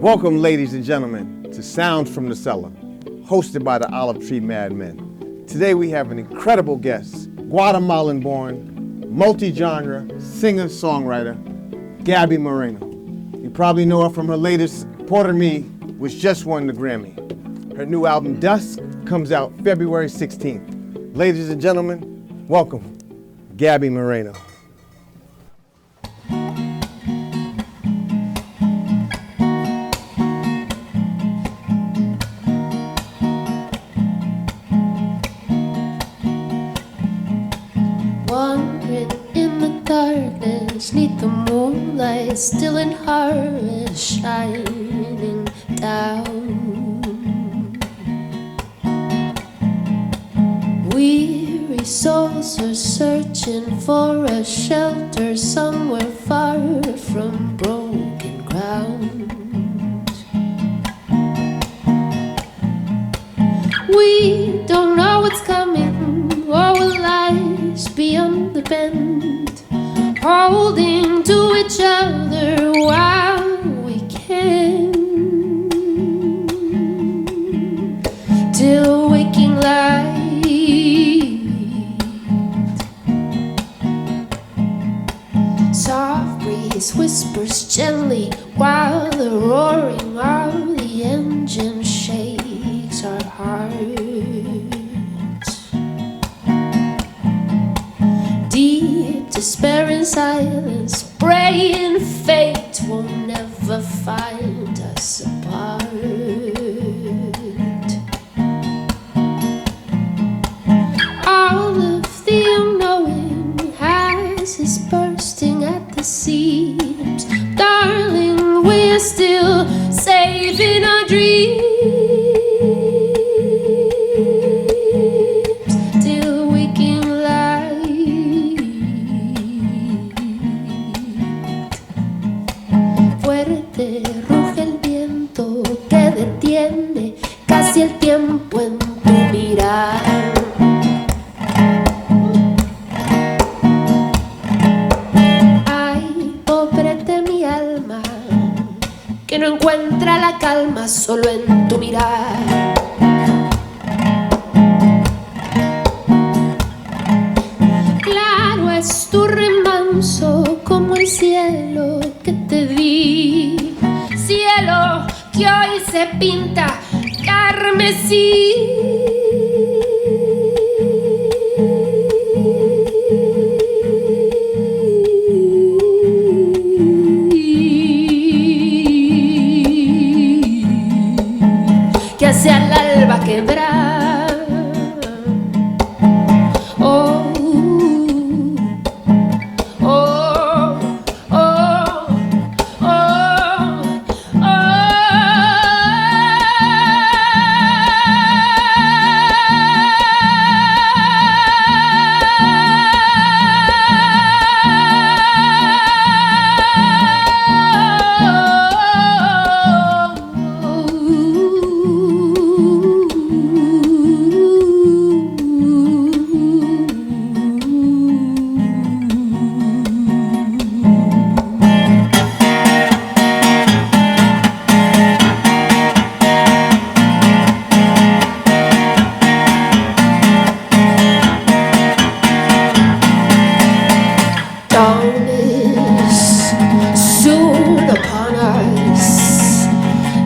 Welcome, ladies and gentlemen, to Sounds from the Cellar, hosted by the Olive Tree Madmen. Today we have an incredible guest, Guatemalan-born, multi-genre singer-songwriter, Gaby Moreno. You probably know her from her latest Porter Me, which just won the Grammy. Her new album, Dusk, comes out February 16th. Ladies and gentlemen, welcome, Gaby Moreno. Wandering in the darkness, neath the moonlight, still in harvest, shining down. Weary souls are searching for a shelter somewhere far from broken ground. We don't know what's coming or what lies beyond the bend, holding to each other while we can, till waking light. Soft breeze whispers gently while the roaring of the engine shakes our hearts. Deep despair and silence, praying fate will never find us apart. All of the unknowing has is bursting at the seams. Darling, we're still safe in our dreams, till waking light. Fuerte ruge el viento que detiene casi el tiempo en tu mirar. Que no encuentra la calma solo en tu mirar. Claro es tu remanso como el cielo que te di, cielo que hoy se pinta carmesí. Que hacia el alba quebrar. Oh, oh, oh, oh, oh.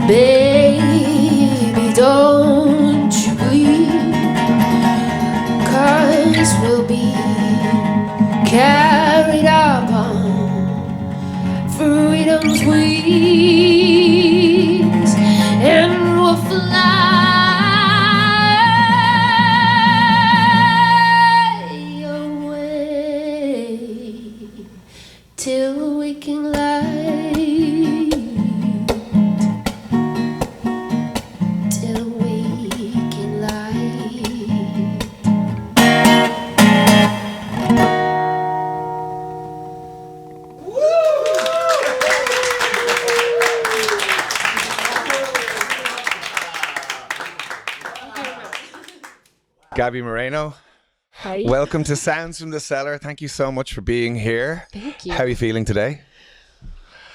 Baby, don't you bleed, 'cause we'll be carried up on freedom's wings, and we'll fly away till waking light. Gaby Moreno, Hi. welcome to Sounds from the Cellar. Thank you so much for being here. Thank you. How are you feeling today?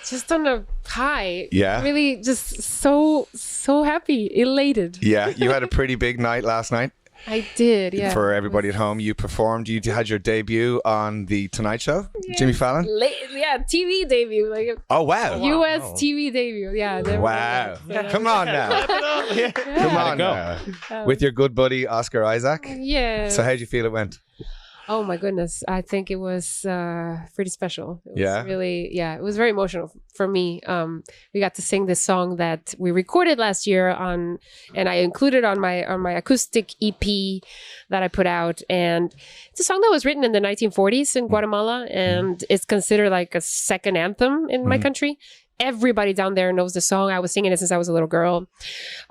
Just on a high. Yeah. Really just so happy, elated. Yeah, you had a pretty big night last night. I did, yeah. For everybody at home, you performed. You had your debut on the Tonight Show, Jimmy Fallon. TV debut, like Oh wow! U.S. TV debut, yeah. Wow! Come on now, come on now. With your good buddy Oscar Isaac. Yeah. So how did you feel it went? Oh my goodness, I think it was pretty special. It was really, it was very emotional for me. We got to sing this song that we recorded last year and I included on my acoustic EP that I put out. And it's a song that was written in the 1940s in Guatemala, and it's considered like a second anthem in my country. Everybody down there knows the song. I was singing it since I was a little girl.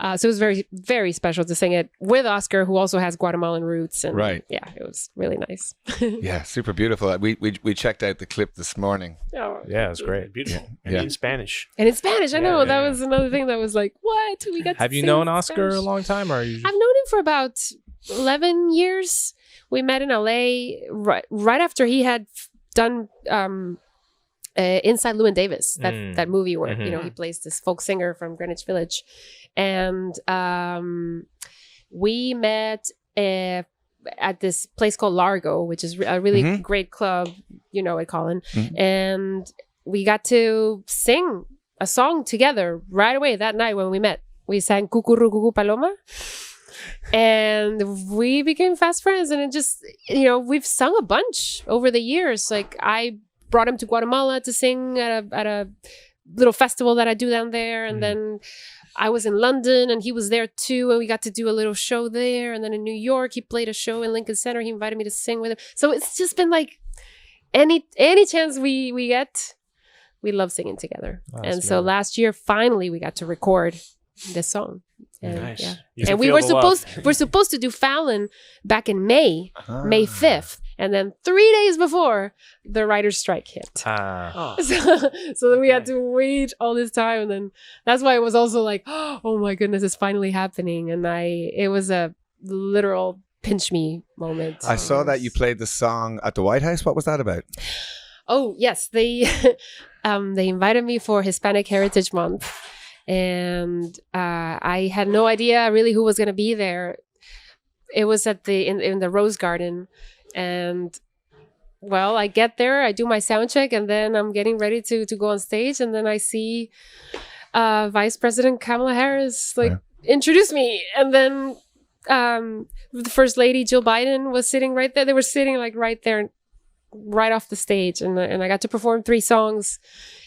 So it was very, very special to sing it with Oscar, who also has Guatemalan roots. And yeah, it was really nice. Yeah, super beautiful. We checked out the clip this morning. Oh, yeah, it's great. Beautiful. And in Spanish. And in Spanish, I know. That was another thing that was like, what? We got Have you known Oscar a long time? Or are you I've known him for about 11 years. We met in LA right after he had done... Inside Llewyn Davis, that movie where he plays this folk singer from Greenwich Village, and we met at this place called Largo, which is a really great club, at Colin, and we got to sing a song together right away that night when we met. We sang Cucurru Cucu Paloma. And we became fast friends, and it just, we've sung a bunch over the years. Like I brought him to Guatemala to sing at a little festival that I do down there. And then I was in London and he was there too. And we got to do a little show there. And then in New York, he played a show in Lincoln Center. He invited me to sing with him. So it's just been like any chance we get, we love singing together. And so last year, finally, we got to record this song. And, nice. Yeah. And we're supposed to do Fallon back in May 5th. And then 3 days before, the writer's strike hit. So then we had to wait all this time. And then that's why it was also like, oh my goodness, it's finally happening. And it was a literal pinch me moment. I saw that you played the song at the White House. What was that about? Oh, yes. They invited me for Hispanic Heritage Month. And I had no idea really who was going to be there. It was at in the Rose Garden. And well, I get there, I do my sound check, and then I'm getting ready to go on stage. And then I see Vice President Kamala Harris introduce me. And then the First Lady Jill Biden was sitting right there. They were sitting like right there, right off the stage. And I got to perform 3 songs.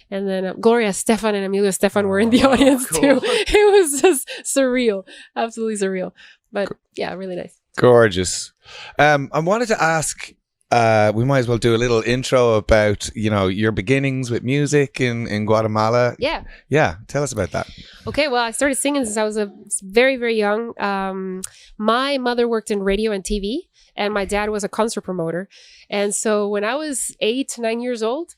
And then Gloria Estefan and Emilio Estefan were in the audience too. It was just surreal, absolutely surreal. But yeah, really nice. Gorgeous. I wanted to ask, we might as well do a little intro about, your beginnings with music in Guatemala. Yeah. Yeah. Tell us about that. Okay. Well, I started singing since I was very, very young. My mother worked in radio and TV, and my dad was a concert promoter. And so when I was 8, 9 years old,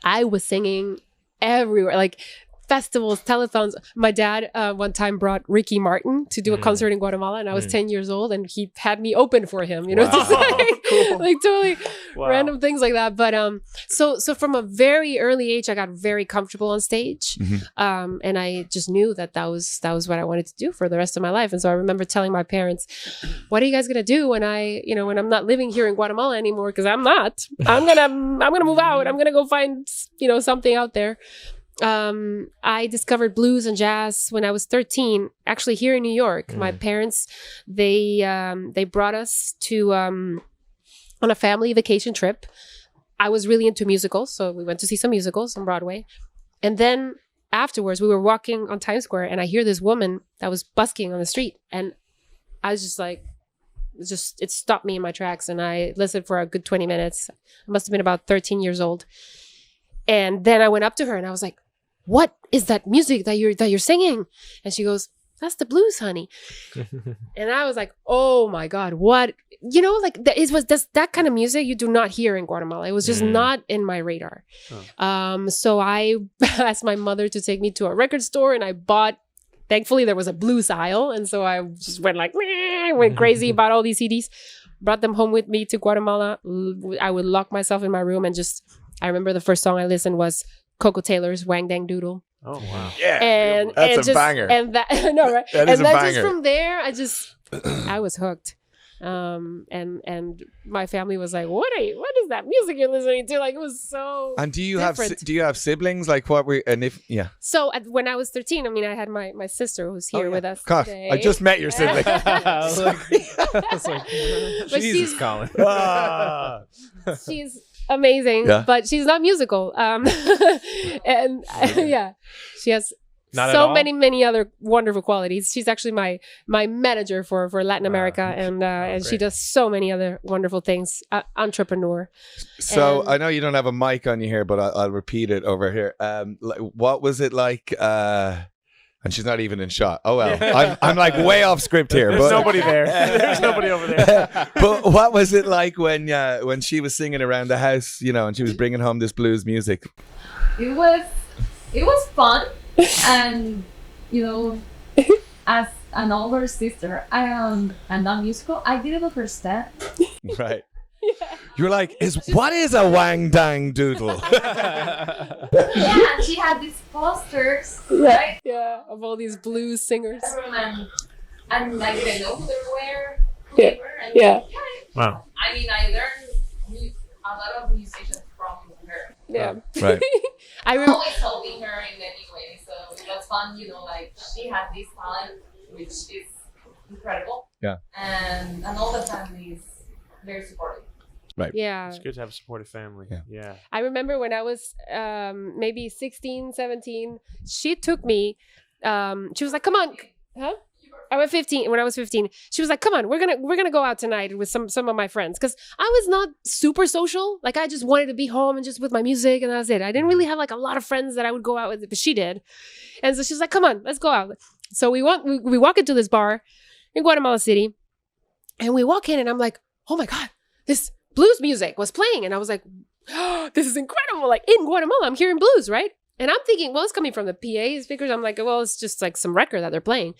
I was singing everywhere, like festivals, telethons. My dad one time brought Ricky Martin to do a concert in Guatemala, and I was 10 years old, and he had me open for him, just like totally random things like that. But so from a very early age, I got very comfortable on stage, and I just knew that was what I wanted to do for the rest of my life. And so I remember telling my parents, "What are you guys gonna do when when I'm not living here in Guatemala anymore? Because I'm not. I'm gonna move out. I'm gonna go find something out there." I discovered blues and jazz when I was 13, actually here in New York. My parents, they brought us to on a family vacation trip. I was really into musicals, so we went to see some musicals on Broadway. And then afterwards, we were walking on Times Square, and I hear this woman that was busking on the street, and I was just like, it stopped me in my tracks, and I listened for a good 20 minutes. I must have been about 13 years old. And then I went up to her and I was like, "What is that music that you're singing?" And she goes, "That's the blues, honey." And I was like, "Oh my God, what?" That kind of music you do not hear in Guatemala. It was just not in my radar. So I asked my mother to take me to a record store, and I bought, thankfully there was a blues aisle. And so I just went went crazy, bought all these CDs, brought them home with me to Guatemala. I would lock myself in my room and I remember the first song I listened was Coco Taylor's Wang Dang Doodle. Oh wow. Yeah. And That's and a just, banger. And that no right. That is and a then banger. just from there, I was hooked. And my family was like, what is that music you're listening to? Like, it was so And do you different. have siblings? Like what were and if So when I was 13, I mean, I had my sister who's here with us God, today. I just met your sibling. I was like, But Jesus, she's- Colin. She's amazing, Yeah. but she's not musical. And yeah, she has Not at so all? many other wonderful qualities. She's actually my manager for Latin America, and she great. does so many other wonderful things. Entrepreneur. So And- I know you don't have a mic on you here, but I'll repeat it over here. What was it like? And she's not even in shot. Oh well, I'm like way off script here. There's but, nobody there. There's nobody over there. But what was it like when she was singing around the house, and she was bringing home this blues music? It was fun, and as an older sister, I'm not musical. I didn't understand. Right. You're like, what is a wang dang doodle? Yeah, and she had these posters, right? Yeah, of all these blues singers. Everyone, and I didn't know who Yeah. they were. And Yeah. Wow. I mean, I learned a lot of musicians from her. Yeah. Right. I I'm remember. always helping her in any way, so it was fun. Like she had this talent, which is incredible. Yeah. And all the family is very supportive. Yeah. It's good to have a supportive family. Yeah. Yeah. I remember when I was maybe 16, 17, she took me, she was like, come on, huh? I was 15. When I was 15, she was like, come on, we're gonna go out tonight with some of my friends. Cause I was not super social. Like I just wanted to be home and just with my music, and that was it. I didn't really have like a lot of friends that I would go out with, but she did. And so she was like, come on, let's go out. So we walk into this bar in Guatemala City, and we walk in, and I'm like, oh my God, this blues music was playing. And I was like, oh, this is incredible. Like in Guatemala, I'm hearing blues, right? And I'm thinking, well, it's coming from the PA speakers. I'm like, well, it's just like some record that they're playing.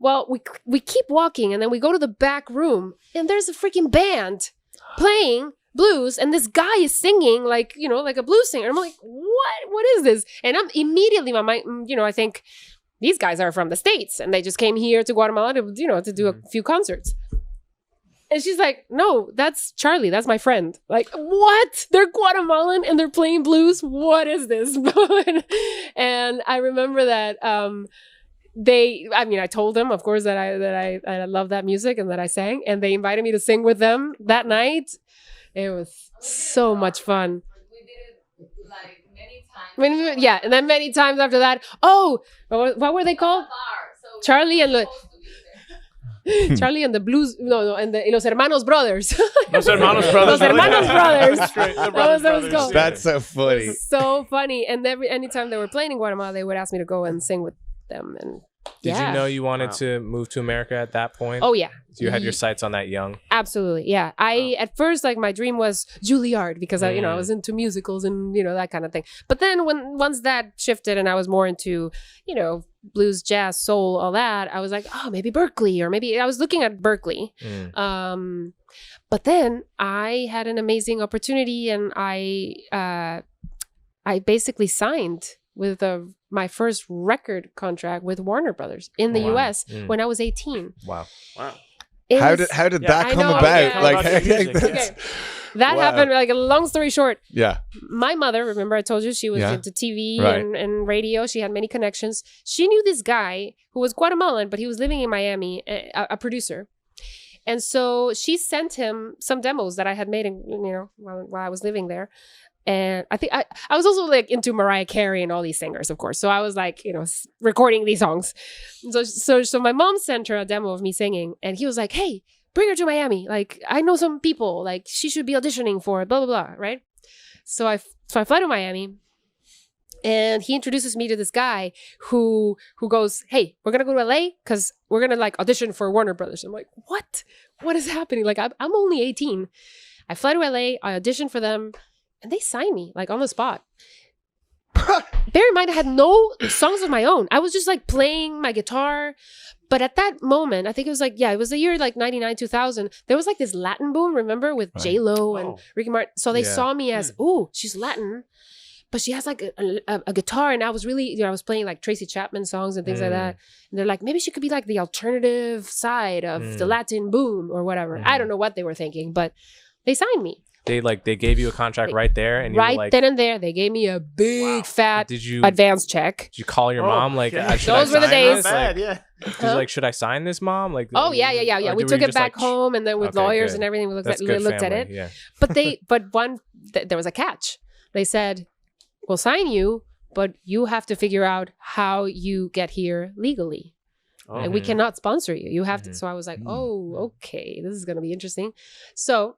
Well, we keep walking, and then we go to the back room, and there's a freaking band playing blues, and this guy is singing like a blues singer. I'm like, what is this? And I'm immediately my mind, I think these guys are from the States, and they just came here to Guatemala to do a few concerts. And she's like, no, that's Charlie. That's my friend. Like, what? They're Guatemalan and they're playing blues? What is this? And I remember that I told them, of course, that I love that music and that I sang. And they invited me to sing with them that night. It was so much fun. We did it like many times. Yeah, and then many times after that. Oh, what were they called? Charlie and Charlie and the Blues, and the Los Hermanos Brothers. Los Hermanos Brothers. Los Hermanos Brothers. That's right. The That Brothers was Brothers. called. That's so funny. So funny. And anytime they were playing in Guatemala, they would ask me to go and sing with them. And Did yeah. you know you wanted Wow. to move to America at that point? Oh yeah, You had your sights on that young. absolutely. Yeah, at first my dream was Juilliard because I was into musicals and that kind of thing. But then once that shifted and I was more into blues, jazz, soul, all that, I was like, oh, maybe Berkeley, or maybe I was looking at Berkeley. But then I had an amazing opportunity, and I basically signed with my first record contract with Warner Brothers in the Oh, wow. U.S. when I was 18. Wow. How It did Yeah, that I come know, about? yeah. Like, How about your music? that's- Okay. That Wow. happened, like a long story short. yeah. My mother, remember I told you she was Yeah. into TV Right. and radio. She had many connections. She knew this guy who was Guatemalan, but he was living in Miami, a producer. And so she sent him some demos that I had made, while I was living there. And I think I was also like into Mariah Carey and all these singers, of course. So I was like, recording these songs. So my mom sent her a demo of me singing, and he was like, hey, bring her to Miami. Like, I know some people, like she should be auditioning for it, blah, blah, blah. Right. So I fly to Miami, and he introduces me to this guy who goes, hey, we're going to go to LA because we're going to like audition for Warner Brothers. I'm like, what is happening? Like, I'm only 18. I fly to LA, I audition for them, and they sign me like on the spot. Bear in mind, I had no songs of my own. I was just like playing my guitar. But at that moment, I think it was it was the year like 99, 2000. There was like this Latin boom, remember, with Right. J-Lo and Oh. Ricky Martin. So they Yeah. saw me as, oh, she's Latin, but she has like a guitar, and I was really, I was playing like Tracy Chapman songs and things like that. And they're like, maybe she could be like the alternative side of the Latin boom or whatever. I don't know what they were thinking, but they signed me. They gave you a contract right there, and you right were like, then and there. They gave me a big fat advance check. Did you call your mom like? yeah. Should I Those were the sign days. this? Not bad, Like, yeah. she's like, should I sign this, mom? Like, Oh yeah. or We were took you it just back like, home, and then with okay, lawyers good. and everything, we looked That's at good at it. family, yeah. But there was a catch. They said, "We'll sign you, but you have to figure out how you get here legally, and we cannot sponsor you. You have to." So I was like, "Oh, okay, this is gonna be interesting." So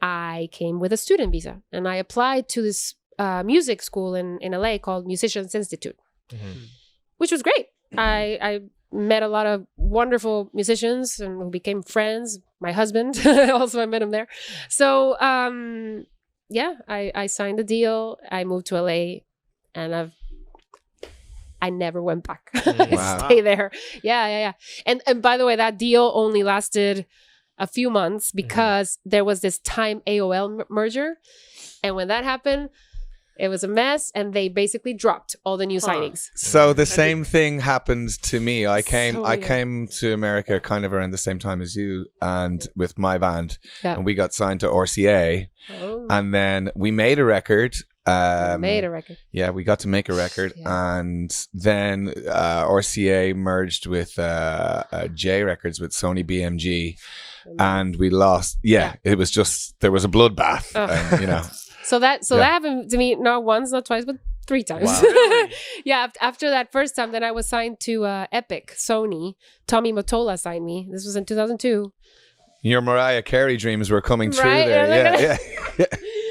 I came with a student visa, and I applied to this music school in LA called Musicians Institute, which was great. I met a lot of wonderful musicians and who became friends. My husband also, I met him there. So I signed the deal. I moved to LA, and I never went back. Wow. Stay there. Yeah. And by the way, that deal only lasted a few months because there was this Time AOL merger. And when that happened, it was a mess, and they basically dropped all the new signings. So the same thing happened to me. I So came to America kind of around the same time as you, and with my band, Yeah. and we got signed to RCA, Oh. and then we made a record. Made a record. Yeah, we got to make a record, Yeah. and then RCA merged with J Records with Sony BMG, and we lost. Yeah, it was just, there was a bloodbath, Oh. and, you know. So that Yeah. happened to me not once, not twice, but 3 times. Wow. Yeah, after that first time, then I was signed to Epic, Sony. Tommy Mottola signed me. This was in 2002. Your Mariah Carey dreams were coming true Right? there. Yeah, Yeah.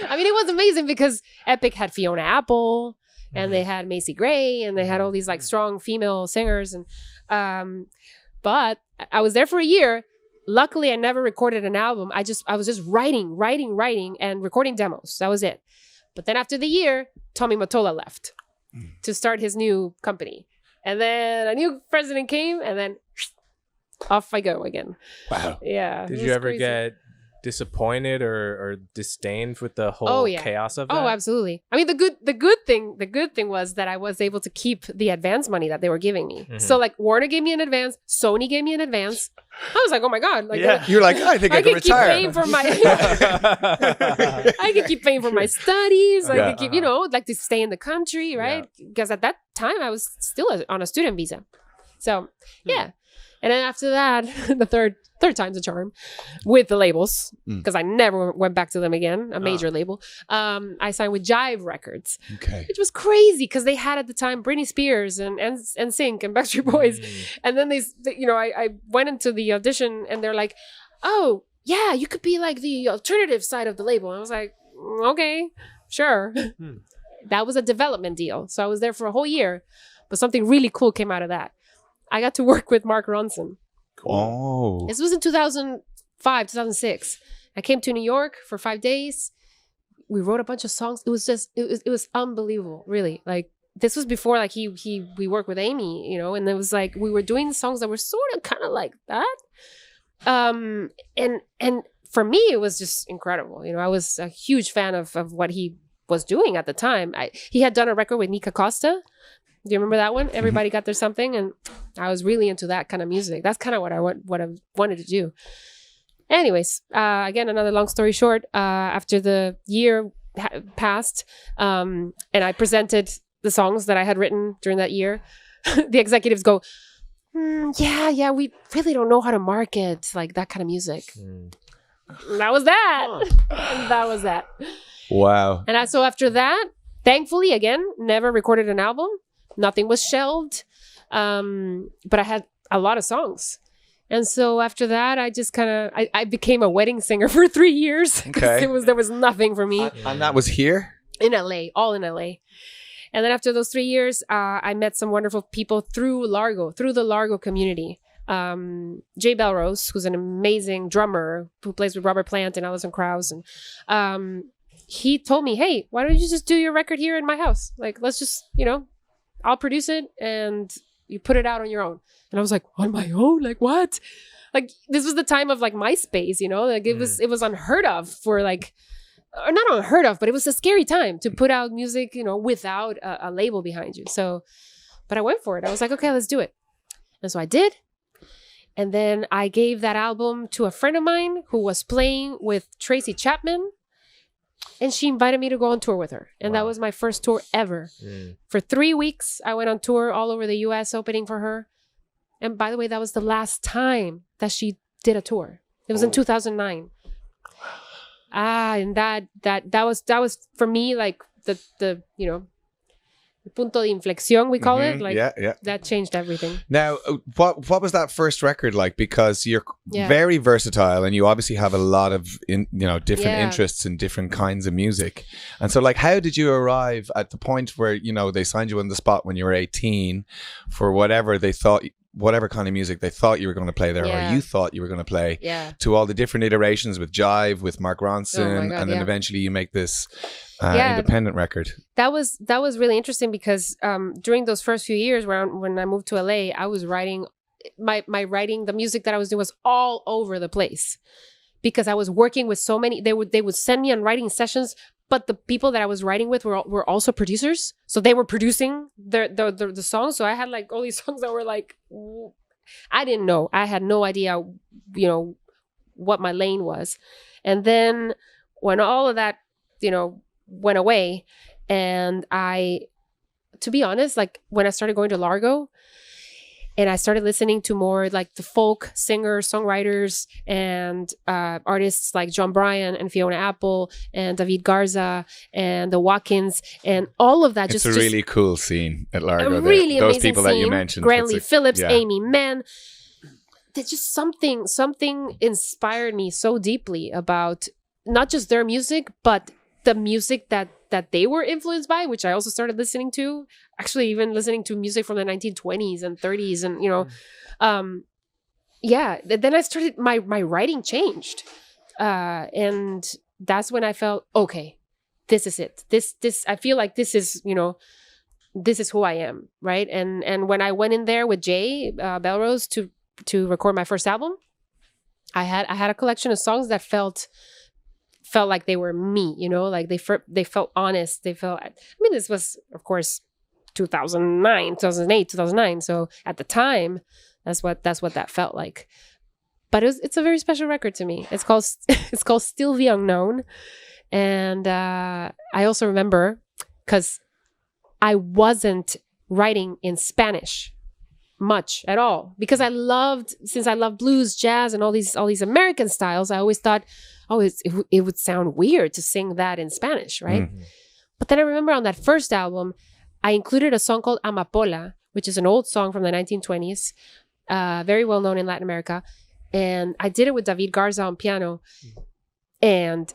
I mean, it was amazing because Epic had Fiona Apple, and they had Macy Gray, and they had all these like strong female singers. And but I was there for a year. Luckily, I never recorded an album. I was just writing, and recording demos. That was it. But then after the year, Tommy Mottola left to start his new company. And then a new president came, and then off I go again. Wow. Yeah. Did it you was ever crazy. get disappointed or disdained with the whole chaos of that? Oh, absolutely. I mean, the good thing was that I was able to keep the advance money that they were giving me. So like Warner gave me an advance, Sony gave me an advance. I was like, oh my God. Like, You're like, I think I, I can could keep retire. paying for my I could keep paying for my studies. I could keep, like to stay in the country, right? Because at that time I was still on a student visa. So yeah. And then after that, the third time's a charm with the labels, because I never went back to them again, a major label. I signed with Jive Records, Okay. which was crazy because they had at the time Britney Spears and NSYNC and Backstreet Boys. And then I went into the audition, and they're like, oh, yeah, you could be like the alternative side of the label. And I was like, okay, sure. That was a development deal. So I was there for a whole year, but something really cool came out of that. I got to work with Mark Ronson. Oh. This was in 2005, 2006. I came to New York for 5 days. We wrote a bunch of songs. It was unbelievable, really. Like, this was before like we worked with Amy, and it was like we were doing songs that were sort of kind of like that. And for me, it was just incredible. I was a huge fan of what he was doing at the time. He had done a record with Nika Costa. Do you remember that one? Everybody got their something, and I was really into that kind of music. That's kind of what I wanted to do. Anyways, again, another long story short. After the year passed, and I presented the songs that I had written during that year, the executives go, "Yeah, we really don't know how to market like that kind of music." And that was that. And that was that. Wow. And so after that, thankfully, again, never recorded an album. Nothing was shelved, but I had a lot of songs. And so after that, I just I became a wedding singer for 3 years. Okay. There was nothing for me. And that was here? In LA, all in LA. And then after those 3 years, I met some wonderful people through the Largo community. Jay Belrose, who's an amazing drummer who plays with Robert Plant and Alison Krauss. And he told me, hey, why don't you just do your record here in my house? Like, let's just, I'll produce it and you put it out on your own. And I was like, on my own? Like, what? Like, this was the time of like MySpace, like it was unheard of for like or not unheard of, but it was a scary time to put out music, without a label behind you. So, but I went for it. I was like, okay, let's do it. And so I did. And then I gave that album to a friend of mine who was playing with Tracy Chapman. And she invited me to go on tour with her. And that was my first tour ever. For 3 weeks, I went on tour all over the US opening for her. And by the way, that was the last time that she did a tour. It was in 2009. And that was for me like the punto de inflexión, we call it. Like that changed everything. Now, what was that first record like? Because you're very versatile and you obviously have a lot of different interests in different kinds of music. And so like, how did you arrive at the point where, they signed you on the spot when you were 18 for whatever kind of music they thought you were going to play there, or you thought you were going to play, to all the different iterations with Jive, with Mark Ronson, and then eventually you make this independent record. That was really interesting because during those first few years when I moved to LA, I was writing my writing, the music that I was doing was all over the place because I was working with so many. They would send me on writing sessions, but the people that I was writing with were also producers, so they were producing the songs. So I had like all these songs that were like, I didn't know. I had no idea, what my lane was. And then when all of that, went away, and to be honest, like when I started going to Largo, and I started listening to more like the folk singer-songwriters and artists like John Bryan and Fiona Apple and David Garza and the Watkins and all of that. It's a really cool scene at Largo. A really those amazing people scene. That you mentioned. Granley Phillips, Amy Mann. There's just something inspired me so deeply about not just their music, but the music that they were influenced by, which I also started listening to. Actually, even listening to music from the 1920s and 30s, and Then I started my writing changed, and that's when I felt okay. This is it. This I feel like this is this is who I am, right? And when I went in there with Jay Belrose to record my first album, I had a collection of songs that felt like they were me, like they felt honest. They felt, this was of course 2009, 2008, 2009. So at the time, that's what that felt like. But it's a very special record to me. It's called Still the Unknown. And I also remember, because I wasn't writing in Spanish much at all, because since I loved blues, jazz, and all these American styles, I always thought, it would sound weird to sing that in Spanish, right? Mm-hmm. But then I remember on that first album, I included a song called Amapola, which is an old song from the 1920s, very well known in Latin America. And I did it with David Garza on piano. And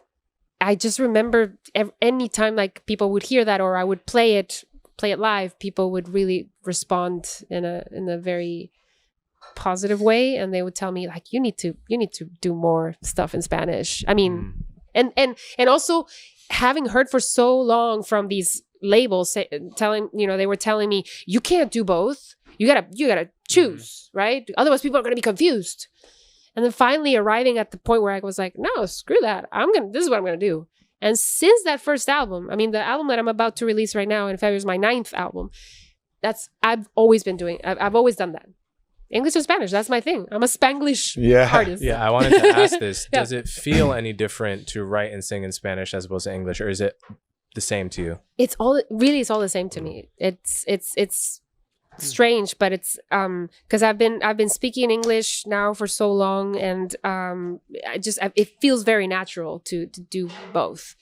I just remember any time like people would hear that, or I would play it live, people would really respond in a very positive way, and they would tell me like, you need to do more stuff in Spanish. And also having heard for so long from these labels they were telling me, you can't do both. You gotta choose, right? Otherwise people are gonna be confused. And then finally arriving at the point where I was like, no, screw that. This is what I'm gonna do. And since that first album, the album that I'm about to release right now in February is my 9th album. I've always been doing. I've always done that. English and Spanish, that's my thing. I'm a Spanglish artist. Yeah, I wanted to ask this. Does it feel any different to write and sing in Spanish as opposed to English, or is it the same to you? It's all the same to me. It's strange, but it's because I've been speaking English now for so long, and it feels very natural to do both.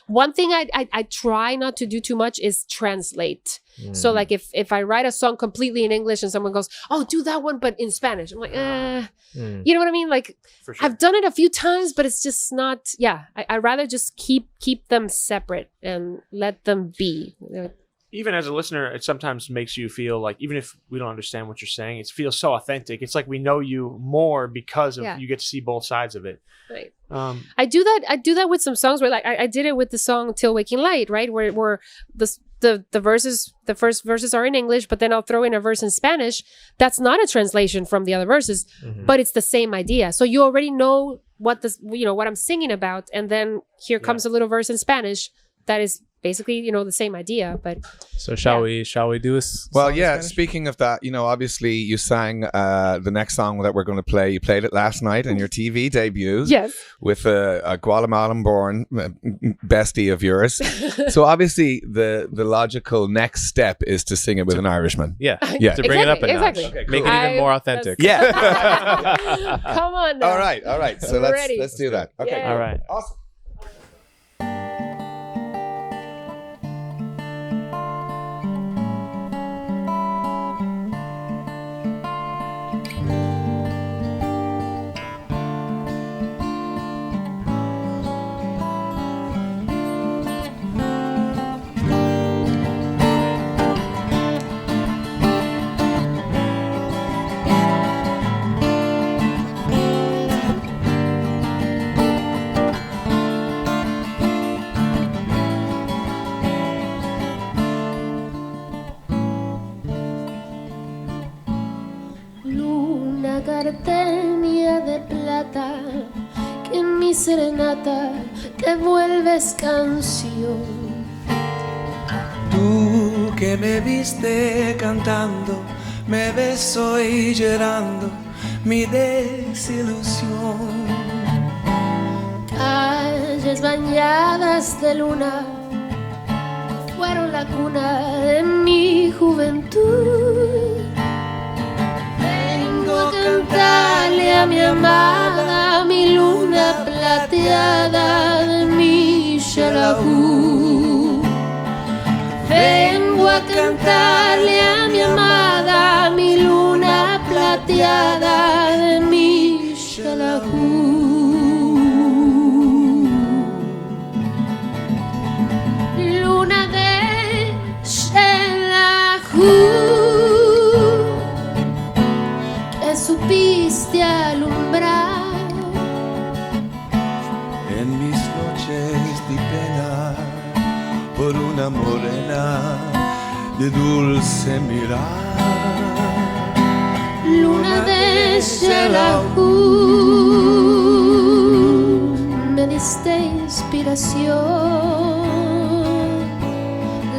One thing I try not to do too much is translate. So like if I write a song completely in English and someone goes, oh, do that one but in Spanish, I'm like, you know what I mean? Like, for sure. I've done it a few times, but it's just not. I'd rather just keep them separate and let them be. Even as a listener, it sometimes makes you feel like, even if we don't understand what you're saying, it feels so authentic. It's like we know you more because of you get to see both sides of it. Right. I do that with some songs where, like, I did it with the song "Till Waking Light," right? Where the verses, the first verses are in English, but then I'll throw in a verse in Spanish. That's not a translation from the other verses, but it's the same idea. So you already know what I'm singing about, and then here comes a little verse in Spanish that is basically the same idea. But so shall we do this? Well, yeah, speaking of that, obviously you sang the next song that we're going to play. You played it last night in your TV debut. Yes, with a Guatemalan born bestie of yours. So obviously the logical next step is to sing it with an Irishman. Yeah, yeah, to bring it up a notch. Exactly. Okay, cool. Make it even more authentic. Yeah. Come on now. All right. So let's do that. Okay. Yeah. All right. Awesome. gardenia de plata, que en mi serenata te vuelves canción. Tú que me viste cantando, me ves hoy llorando mi desilusión. Calles bañadas de luna fueron la cuna de mi juventud. Vengo a cantarle a mi amada, mi luna plateada de mi Xelajú. Vengo a cantarle a mi amada, mi luna plateada de mi Xelajú. Luna de Xelajú, que supiste alumbrar En mis noches di pena por una morena de dulce mirar. luna de Xelajú, me diste inspiración,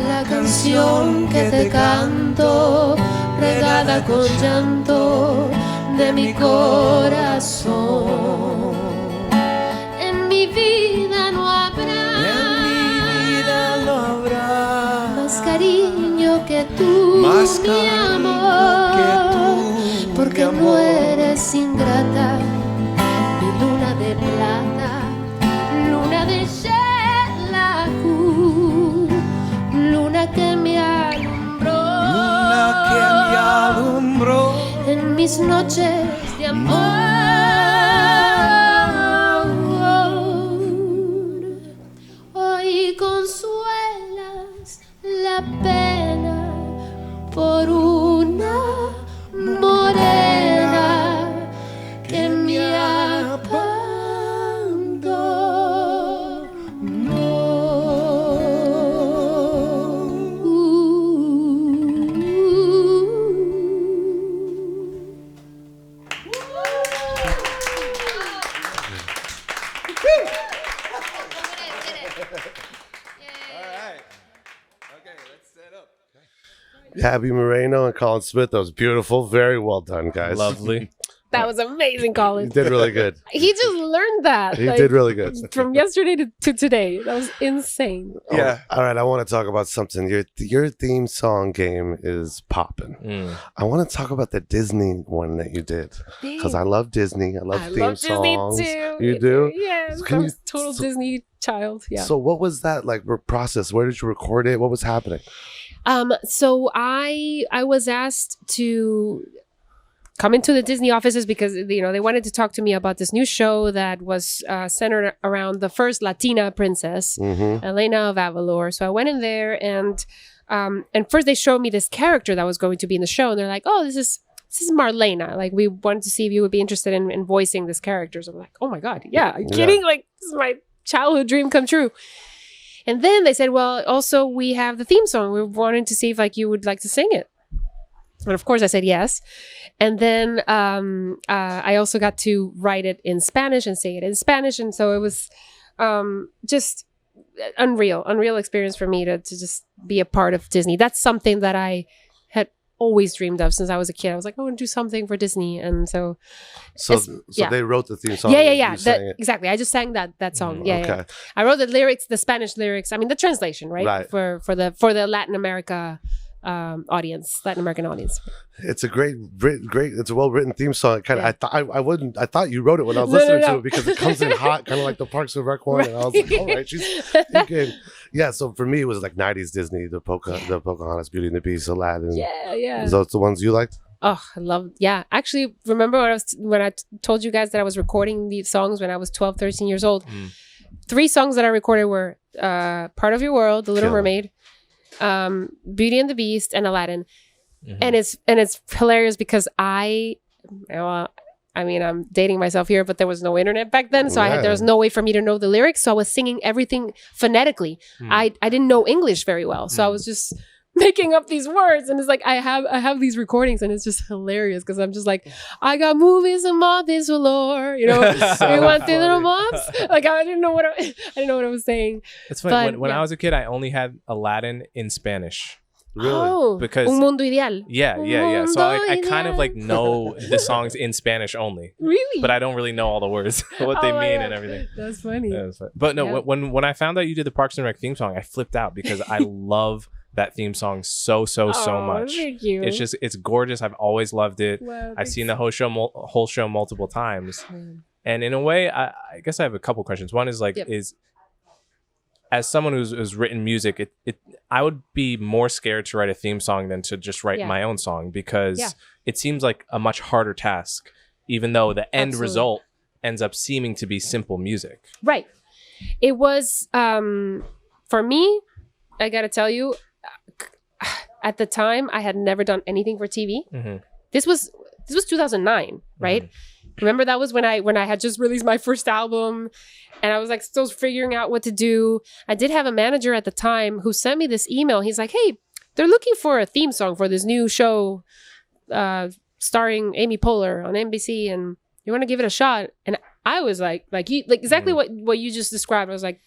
la canción que te canto, regada con llanto de mi corazón. En mi vida no habrá más cariño que tú, Más mi cariño amor, que tú, porque mi no amor. eres ingrata, mi luna de plata, luna de Xelajú, luna que me alumbró, Luna que me alumbró en mis noches de amor. Hoy consuelas la pena por una morena que me Gaby Moreno and Colin Smith. That was beautiful. Very well done, guys. Lovely. That was amazing, You Colin. did really good. He just learned that. He did really good. From yesterday to today. That was insane. Yeah. Oh, all right. I want to talk about something. Your theme song game is popping. I want to talk about the Disney one that you did because I love Disney. I love theme love songs. Disney too. You do? Yes. Can I'm you- a total Disney child. Yeah. So what was that like process? Where did you record it? What was happening? So I was asked to come into the Disney offices because they wanted to talk to me about this new show that was centered around the first Latina princess, Elena of Avalor. So I went in there and first they showed me this character that was going to be in the show, and they're like, "Oh, this is Marlena. Like, we wanted to see if you would be interested in voicing this character." So I'm like, "Oh my god, yeah, are you kidding? Like, this is my childhood dream come true." And then they said, "Well, also we have the theme song. We're wanting to see if you would like to sing it." And of course I said yes. And then I also got to write it in Spanish and sing it in Spanish. And so it was just unreal experience for me to just be a part of Disney. That's something that I had always dreamed of since I was a kid. I was like, I want to do something for Disney. And so they wrote the theme song. Yeah. Exactly. I just sang that song. Okay. I wrote the lyrics, the Spanish lyrics. I mean, the translation, right? For the Latin American audience. It's a great. It's a well-written theme song. I thought you wrote it when I was listening to it because it comes in hot, kind of like the Parks and Rec one. And I was like, all right, she's good. Yeah. So for me, it was like '90s Disney, the Pocahontas, Beauty and the Beast, Aladdin. Yeah. Those the ones you liked? Oh, I love. Yeah. Actually, remember when I told you guys that I was recording these songs when I was 12, 13 years old. 3 songs that I recorded were "Part of Your World," "The Little Mermaid," Beauty and the Beast, and Aladdin. And it's hilarious because I'm dating myself here, but there was no internet back then, so there was no way for me to know the lyrics, so I was singing everything phonetically. I didn't know English very well, so I was just making up these words, and it's like I have these recordings, and it's just hilarious because I'm just like, I got movies and this galore, we want the little moms. Like I didn't know what I was saying. It's funny. When I was a kid, I only had Aladdin in Spanish. Really? Oh, because Un Mundo Ideal. Yeah. So I kind of like know the songs in Spanish only. Really? But I don't really know all the words, what they mean and everything. That's funny. But no, when I found out you did the Parks and Rec theme song, I flipped out because I love that theme song so much. Thank you. It's gorgeous. I've always loved it. Wow, I've seen the whole show multiple times. And in a way, I guess I have a couple questions. One is is as someone who's written music, I would be more scared to write a theme song than to just write my own song because it seems like a much harder task, even though the end result ends up seeming to be simple music. Right. It was, for me, I got to tell you, at the time, I had never done anything for TV. This was 2009, right? Remember that was when I had just released my first album and I was like still figuring out what to do. I did have a manager at the time who sent me this email. He's like, hey, they're looking for a theme song for this new show starring Amy Poehler on NBC and you want to give it a shot? And I was like exactly what you just described. I was like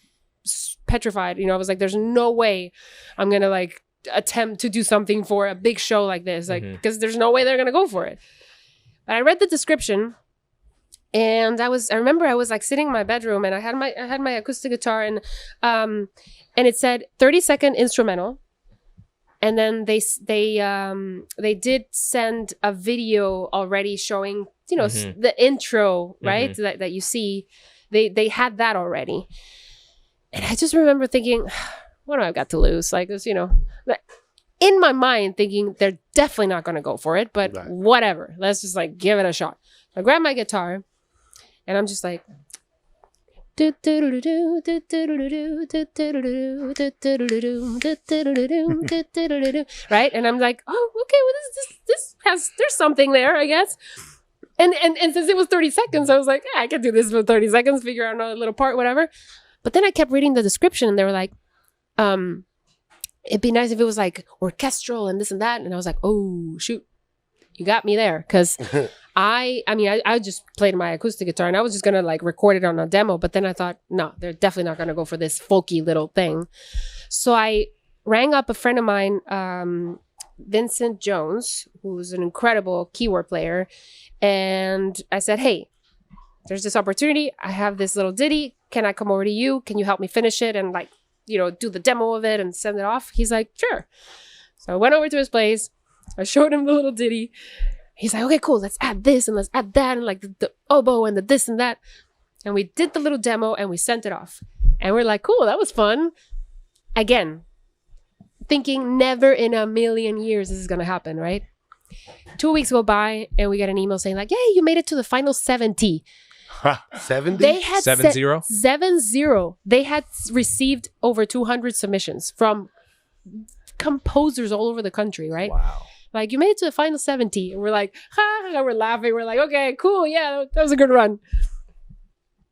petrified. I was like, there's no way I'm going to like attempt to do something for a big show like this. Like, because there's no way they're going to go for it. But I read the description. And I remember I was like sitting in my bedroom and I had my acoustic guitar and it said 30-second instrumental. And then they did send a video already showing, the intro, right? That you see, they had that already. And I just remember thinking, what do I got to lose? Like this, in my mind thinking they're definitely not going to go for it, but whatever. Let's just like give it a shot. I grabbed my guitar. And I'm just like, right? And I'm like, oh, okay, well, there's something there, I guess. And since it was 30 seconds, I was like, I can do this for 30 seconds, figure out another little part, whatever. But then I kept reading the description and they were like, it'd be nice if it was like orchestral and this and that. And I was like, oh, shoot, you got me there. Because I just played my acoustic guitar and I was just going to like record it on a demo. But then I thought, no, they're definitely not going to go for this folky little thing. So I rang up a friend of mine, Vincent Jones, who's an incredible keyboard player. And I said, hey, there's this opportunity. I have this little ditty. Can I come over to you? Can you help me finish it and like, do the demo of it and send it off? He's like, sure. So I went over to his place. I showed him the little ditty. He's like, okay, cool. Let's add this and let's add that and like the oboe and the this and that. And we did the little demo and we sent it off. And we're like, cool, that was fun. Again, thinking never in a million years this is going to happen, right? 2 weeks go by and we get an email saying like, yay, you made it to the final 70. 70? They had 70? 70. They had received over 200 submissions from composers all over the country, right? Wow. Like, you made it to the final 70. And we're like, ha, we're laughing. We're like, okay, cool. Yeah, that was a good run.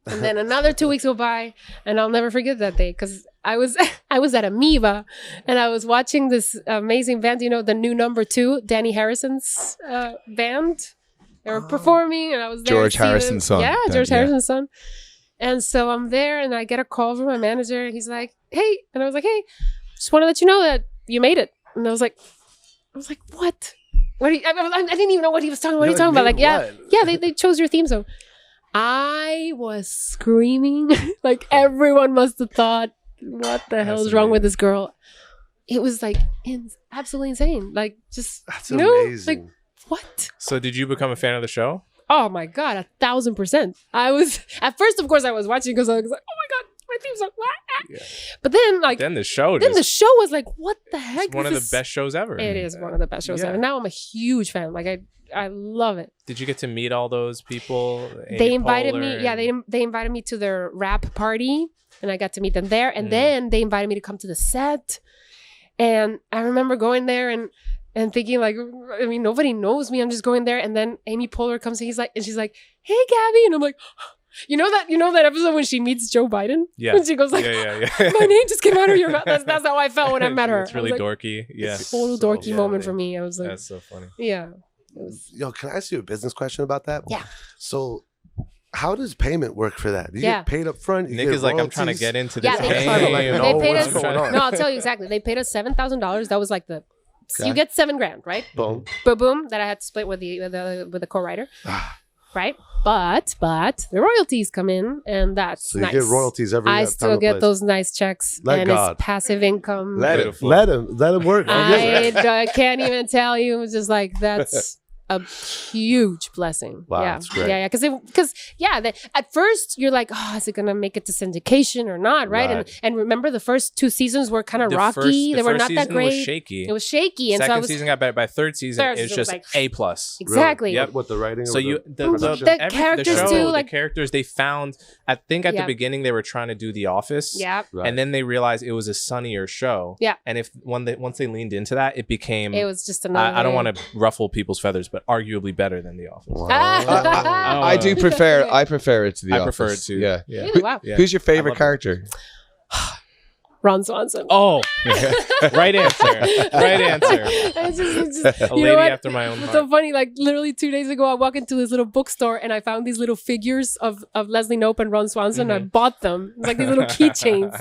And then another 2 weeks go by. And I'll never forget that day. Because I was at Amoeba, and I was watching this amazing band. You know, the new number 2, Danny Harrison's band. They were performing, and I was there. George Harrison's son. Yeah, George Harrison's son. And so I'm there, and I get a call from my manager. And he's like, "Hey," and I was like, "Hey, just want to let you know that you made it." And I was like, "What? What? I didn't even know what he was talking. What are you talking about? Like, yeah, they chose your theme song." I was screaming. Like, everyone must have thought, what the hell is wrong with this girl? It was like absolutely insane. Like, just, that's amazing. Like, what? So did you become a fan of the show? Oh my God, 1,000%. I was, at first, of course, I was watching because I was like, oh my God, my theme song. Yeah. But then the show was like, what the heck? It's one of the best shows ever. It is one of the best shows ever. Now I'm a huge fan. Like, I love it. Did you get to meet all those people? They invited me. Yeah, they invited me to their rap party, and I got to meet them there. And then they invited me to come to the set. And I remember going there and thinking, like, I mean, nobody knows me. I'm just going there. And then Amy Poehler comes and she's like, "Hey, Gabby," and I'm like, you know that episode when she meets Joe Biden? Yeah. When she goes like, "My name just came out of your mouth." That's how I felt when I met her. It's really dorky. Yeah. Total dorky moment for me. I was like, that's so funny. Yeah. Yo, can I ask you a business question about that? Yeah. So, how does payment work for that? Do you get paid up front? Nick is like, I'm trying to get into this. Yeah, they paid us. No, I'll tell you exactly. They paid us $7,000. That was like you get $7,000, right? Boom. Boom. That I had to split with the co-writer. Right, but the royalties come in, and that's so you nice. get royalties every. I still get those nice checks, it's passive income. Let him work. I can't even tell you. It's just like that's a huge blessing. Wow, yeah, that's great. Yeah, because at first you're like, oh, is it gonna make it to syndication or not, right? And remember the first 2 seasons were kind of rocky. They were not that great. Was shaky. It was shaky, and second season got better. By third season, it's just like, A+. Exactly. Really? Yep. What the writing? So the characters the show, too. Like the characters, they found. I think at the beginning they were trying to do The Office. Yeah. Right. And then they realized it was a sunnier show. Yeah. And once they leaned into that, it became. It was just another. I don't want to ruffle people's feathers, but arguably better than The Office. Wow. I do prefer. I prefer it to The Office. I prefer it too. Yeah. Really? Wow. Who's your favorite character? Ron Swanson. Oh, right answer. Right answer. It's just a lady after my own heart. It's so funny. Like literally 2 days ago, I walked into this little bookstore and I found these little figures of Leslie Knope and Ron Swanson. I bought them. It's like these little keychains.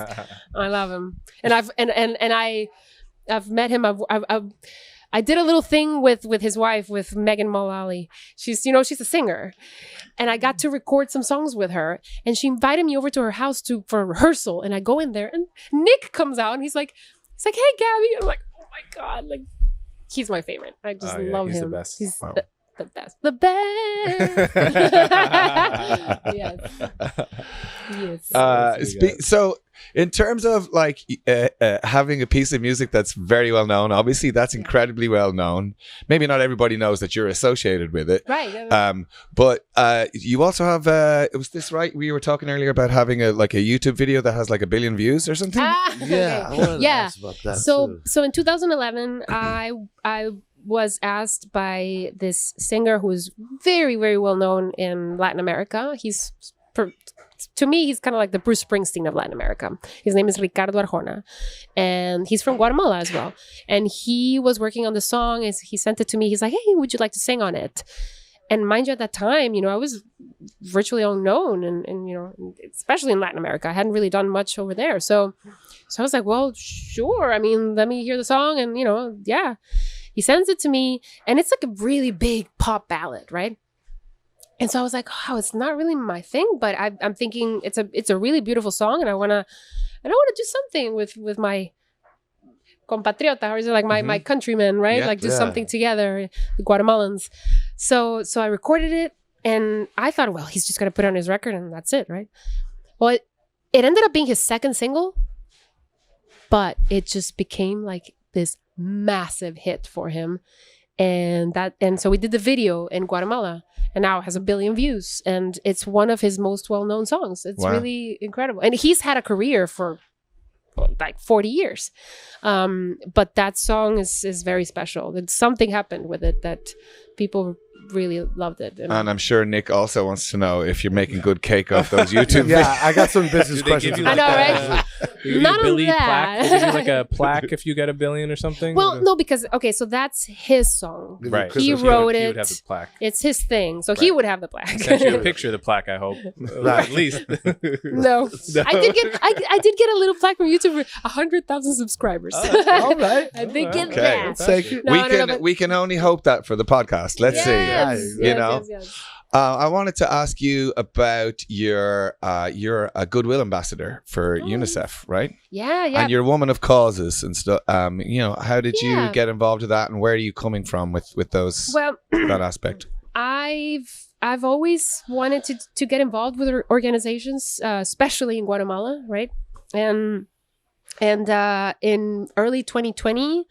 I love him, and I've met him. I did a little thing with his wife, with Megan Mullally. She's a singer. And I got to record some songs with her. And she invited me over to her house for a rehearsal. And I go in there and Nick comes out and he's like, "Hey, Gabby." And I'm like, oh my God. Like, he's my favorite. I just love him. He's the best. He's the best. The best. Yes. So in terms of like having a piece of music that's very well known, obviously that's incredibly well known. Maybe not everybody knows that you're associated with it. Right. But you also have, was this right? We were talking earlier about having a YouTube video that has like 1 billion views or something. Yeah. I wanted to ask about that so in 2011, I was asked by this singer who is very, very well known in Latin America. To me, he's kind of like the Bruce Springsteen of Latin America. His name is Ricardo Arjona, and he's from Guatemala as well. And he was working on the song. He sent it to me. He's like, "Hey, would you like to sing on it?" And mind you, at that time, I was virtually unknown, and especially in Latin America, I hadn't really done much over there. So I was like, "Well, sure. I mean, let me hear the song," and yeah. He sends it to me, and it's like a really big pop ballad, right? And so I was like, "Oh, it's not really my thing," but I'm thinking it's a really beautiful song, and I wanna do something with my compatriota, or is it like my countrymen, right? Yeah, like do something together, the Guatemalans. So I recorded it, and I thought, well, he's just gonna put it on his record, and that's it, right? Well, it ended up being his second single, but it just became like this massive hit for him, and so we did the video in Guatemala, and now it has 1 billion views, and it's one of his most well-known songs. It's really incredible, and he's had a career for like 40 years, but that song is very special. Something happened with it that people really loved it. And I'm sure Nick also wants to know if you're making good cake off those YouTube videos. Yeah, I got some business questions. I know, right? Not only that. Plaque? They give you like a plaque if you get 1 billion or something? Well, no, because so that's his song. Right. He wrote it. He would have the plaque. It's his thing, so he would have the plaque. I sent you a picture of the plaque, I hope. At least. No. I did get a little plaque from YouTube for 100,000 subscribers. All right. I did get Okay. that. We can only hope that for the podcast. Let's see. Yes. I wanted to ask you about you're a goodwill ambassador for UNICEF, right? Yeah. And you're a woman of causes and stuff. How did you get involved with that, and where are you coming from with those? Well, that aspect. I've always wanted to get involved with organizations, especially in Guatemala, right? And in early 2020.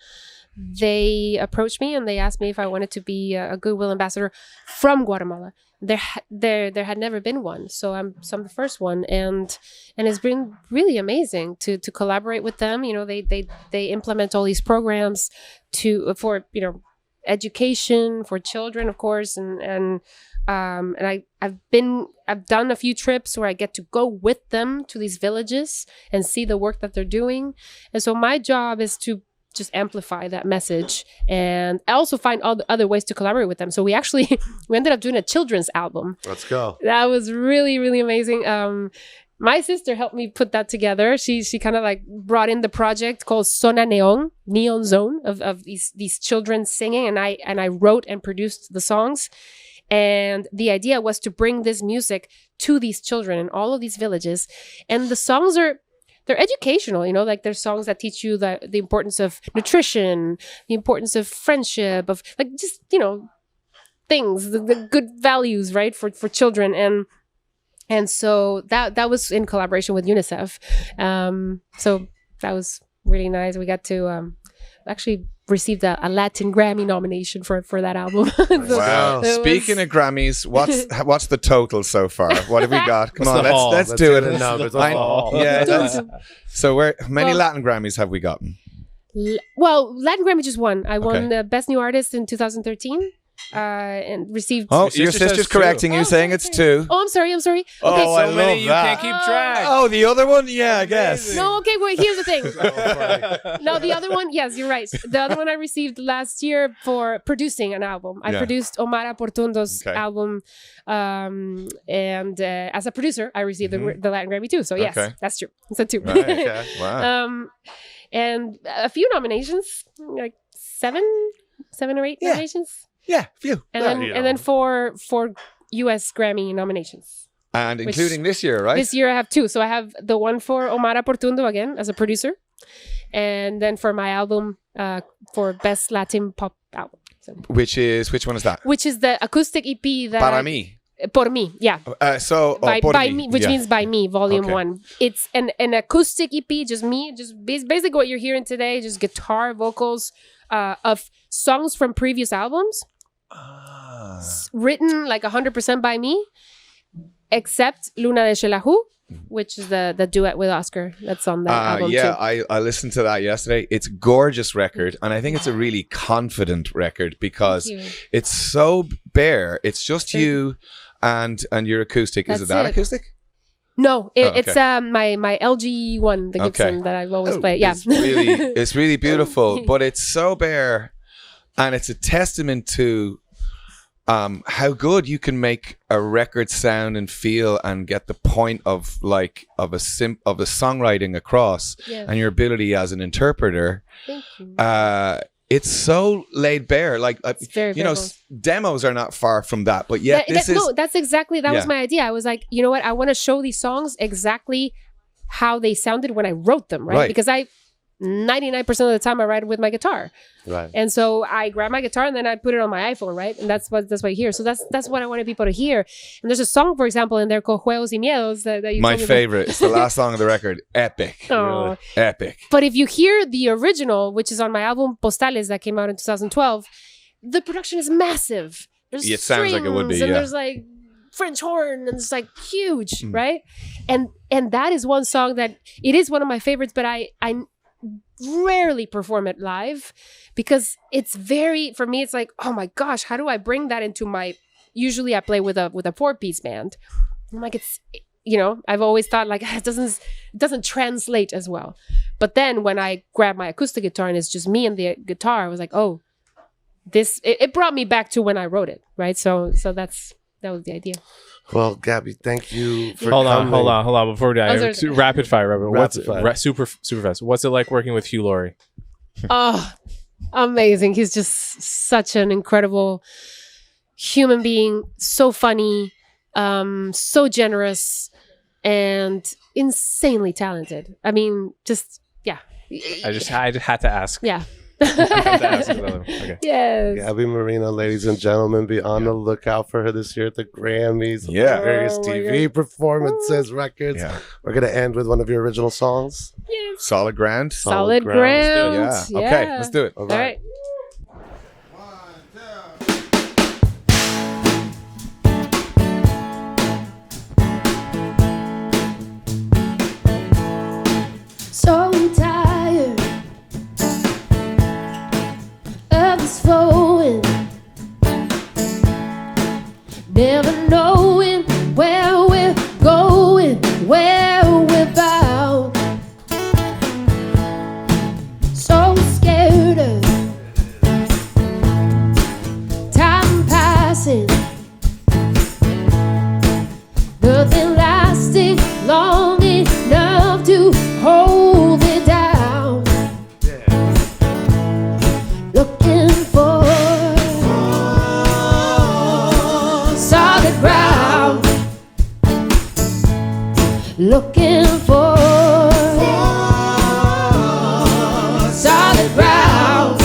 They approached me and they asked me if I wanted to be a goodwill ambassador from Guatemala. There had never been one, so I'm the first one, and it's been really amazing to collaborate with them. They implement all these programs for education for children, of course, and I've done a few trips where I get to go with them to these villages and see the work that they're doing, and so my job is to just amplify that message and also find all the other ways to collaborate with them. So we ended up doing a children's album. Let's go. That was really, really amazing. My sister helped me put that together. She kind of like brought in the project called Zona Neon Zone of these children singing, and I wrote and produced the songs. And the idea was to bring this music to these children in all of these villages. And the songs they're educational, like there's songs that teach you the importance of nutrition, the importance of friendship, of like just, things, the good values, right, for children. And so that was in collaboration with UNICEF. So that was really nice. We got to actually received a Latin Grammy nomination for that album. Wow. Speaking of Grammys, what's the total so far? What have we got? Come on, let's do it. So many Latin Grammys have we gotten? Well, Latin Grammy just won. I won the Best New Artist in 2013. And received. Oh, your sister's correcting you, saying it's 2. Oh, I'm sorry. Okay, oh, I love that. You can't keep track. Oh, the other one? Yeah, I guess. No, okay, wait, here's the thing. No, the other one, yes, you're right. The other one I received last year for producing an album. I produced Omar Aportundo's album. And as a producer, I received the Latin Grammy too. So, yes, that's true. It's a 2. Right, okay. Wow. And a few nominations, like 7 or 8 nominations. Yeah, a few. And then 4 US Grammy nominations. And including this year, right? This year I have 2. So I have the one for Omar Aportundo again as a producer. And then for my album for Best Latin Pop Album. So. Which one is that? Which is the acoustic EP that... Para mí. Por mí, yeah. By me, which means by me, volume 1. It's an acoustic EP, just me, just basically what you're hearing today, just guitar, vocals of songs from previous albums. Written like 100% by me, except Luna de Xelajú, which is the duet with Oscar that's on that album too. I listened to that yesterday. It's a gorgeous record, and I think it's a really confident record because it's so bare. It's just you and your acoustic. Is it that acoustic? No, it's my LG one, the Gibson that I've always played. Yeah, it's really beautiful, but it's so bare, and it's a testament to how good you can make a record sound and feel and get the point of a songwriting across, and your ability as an interpreter. Thank you. It's so laid bare. It's very demos are not far from that, but yet that's exactly was my idea. I was like, you know what? I want to show these songs exactly how they sounded when I wrote them, right? Because 99% of the time I write with my guitar, right? And so I grab my guitar and then I put it on my iPhone, right? And that's what you hear. So that's what I wanted people to hear. And there's a song, for example, in there called Juegos y Miedos that you my favorite. It's the last song of the record. Epic. Really. Epic. But if you hear the original, which is on my album Postales that came out in 2012, the production is massive. There's it sounds like it would be. And there's like French horn and it's like huge, right? And that is one song that it is one of my favorites, but I rarely perform it live because it's for me, it's like, oh my gosh, how do I bring that into usually I play with a 4-piece band. I'm like, it's, I've always thought like it doesn't translate as well. But then when I grabbed my acoustic guitar and it's just me and the guitar, I was like, oh, it brought me back to when I wrote it, right? So that was the idea. Well, Gaby, thank you for hold coming. on. Before we dive, rapid fire. Super fast. What's it like working with Hugh Laurie? Oh, amazing. He's just such an incredible human being. So funny, so generous, and insanely talented. I mean, yeah. I had to ask. Yeah. Okay. Yes. Gaby Moreno, ladies and gentlemen, be on the lookout for her this year at the Grammys. Yeah. Various TV performances, records. Yeah. We're going to end with one of your original songs. Yes. Solid Ground. Solid Ground. Yeah. Okay, let's do it. All All right. So tired of this flowing, never knowing where we're going, where we're bound. So scared of time passing, nothing lasting long enough to hold it down. Looking for solid ground. Looking for solid ground.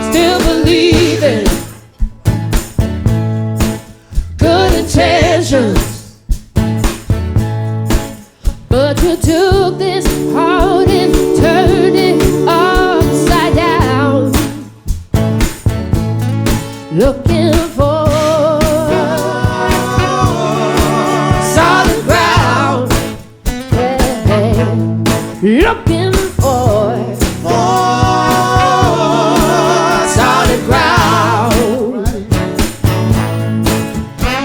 Still believing good intentions. But you took this heart and turned it upside down. Looking for solid ground. Hey, looking for solid ground.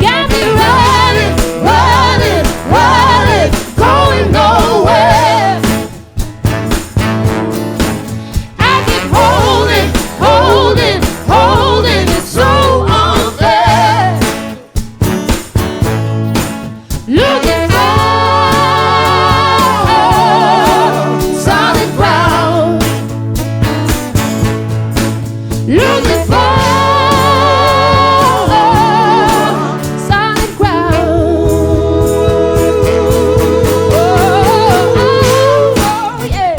Got me running, going nowhere. I keep holding, it's so unfair. Looking for solid ground. Looking for solid ground. Oh, yeah.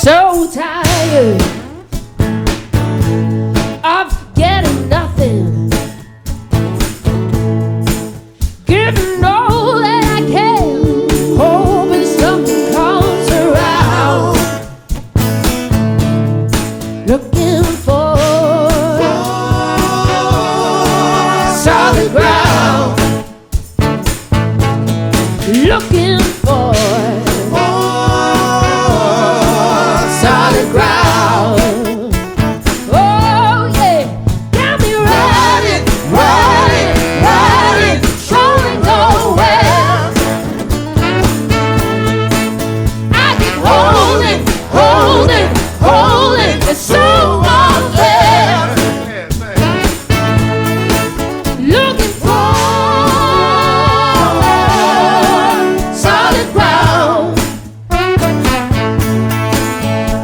So tired of getting nothing, giving all that I can, hoping something comes around. Looking for solid ground. Looking for solid ground. Oh yeah, got me running, going nowhere. I keep holding, it's so unfair. Looking for solid ground.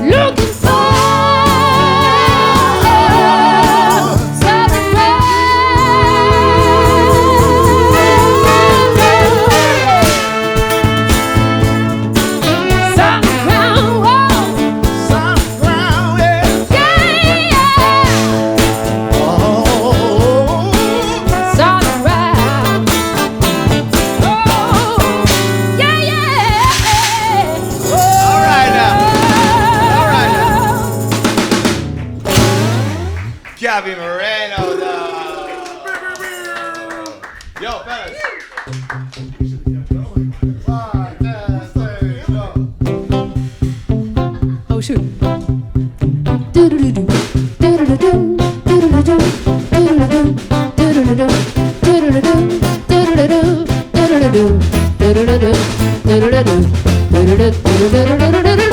Looking for solid ground. Solid ground, whoa. Solid ground, yeah. Oh, solid ground. Oh, yeah. All right now. All right Gaby Moreno, though. do do do do do do do do do do do do do do do do